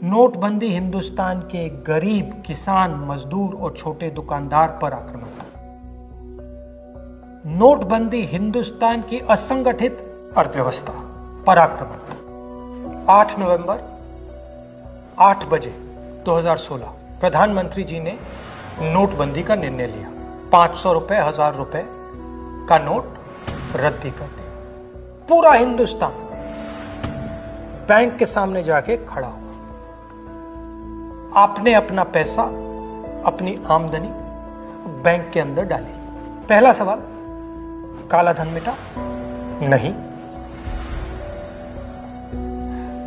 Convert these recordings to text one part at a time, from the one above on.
नोटबंदी हिंदुस्तान के गरीब, किसान, मजदूर और छोटे दुकानदार पर आक्रमण था। नोटबंदी हिंदुस्तान की असंगठित अर्थव्यवस्था पर आक्रमण था। 8 नवंबर 8 बजे 2016 प्रधानमंत्री जी ने नोटबंदी का निर्णय लिया। 500 रुपए, 1000 रुपए का नोट रद्दी कर दिया। पूरा हिंदुस्तान बैंक के सामने जाके खड़ा हुआ। आपने अपना पैसा, अपनी आमदनी बैंक के अंदर डाली। पहला सवाल, काला धन मिटा? नहीं।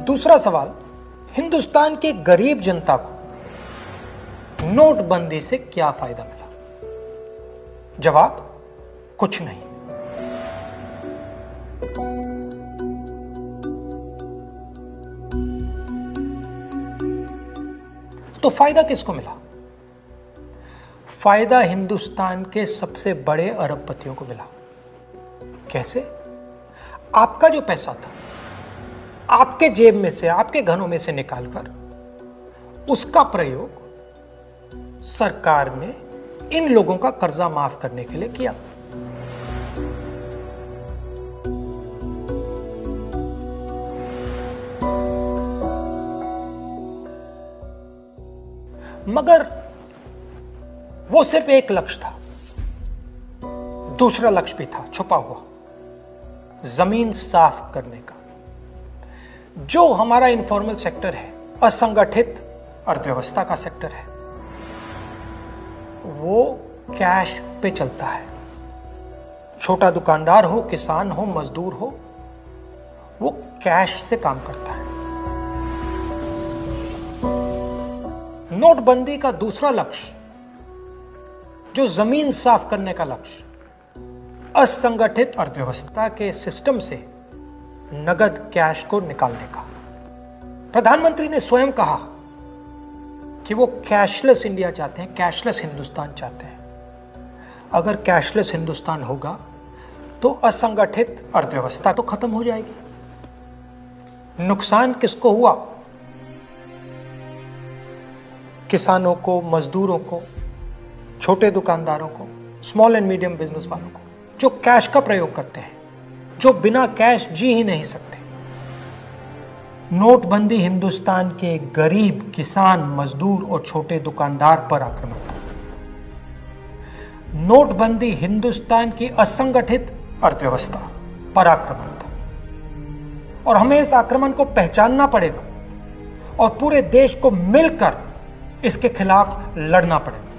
दूसरा सवाल, हिंदुस्तान की गरीब जनता को नोटबंदी से क्या फायदा मिला? जवाब, कुछ नहीं। तो फायदा किसको मिला? फायदा हिंदुस्तान के सबसे बड़े अरबपतियों को मिला। कैसे? आपका जो पैसा था, आपके जेब में से, आपके घरों में से निकालकर उसका प्रयोग सरकार ने इन लोगों का कर्जा माफ करने के लिए किया। मगर वो सिर्फ एक लक्ष्य था। दूसरा लक्ष्य भी था छुपा हुआ, जमीन साफ करने का। जो हमारा इनफॉर्मल सेक्टर है, असंगठित अर्थव्यवस्था का सेक्टर है, वो कैश पे चलता है। छोटा दुकानदार हो, किसान हो, मजदूर हो, वो कैश से काम करता है। नोटबंदी का दूसरा लक्ष्य, जो जमीन साफ करने का लक्ष्य, असंगठित अर्थव्यवस्था के सिस्टम से नगद कैश को निकालने का। प्रधानमंत्री ने स्वयं कहा कि वो कैशलेस इंडिया चाहते हैं, कैशलेस हिंदुस्तान चाहते हैं। अगर कैशलेस हिंदुस्तान होगा तो असंगठित अर्थव्यवस्था तो खत्म हो जाएगी। नुकसान किसको हुआ? किसानों को, मजदूरों को, छोटे दुकानदारों को, स्मॉल एंड मीडियम बिजनेस वालों को, जो कैश का प्रयोग करते हैं, जो बिना कैश जी ही नहीं सकते। नोटबंदी हिंदुस्तान के गरीब, किसान, मजदूर और छोटे दुकानदार पर आक्रमण था। नोटबंदी हिंदुस्तान की असंगठित अर्थव्यवस्था पर आक्रमण था। और हमें इस आक्रमण को पहचानना पड़ेगा और पूरे देश को मिलकर इसके खिलाफ लड़ना पड़ेगा।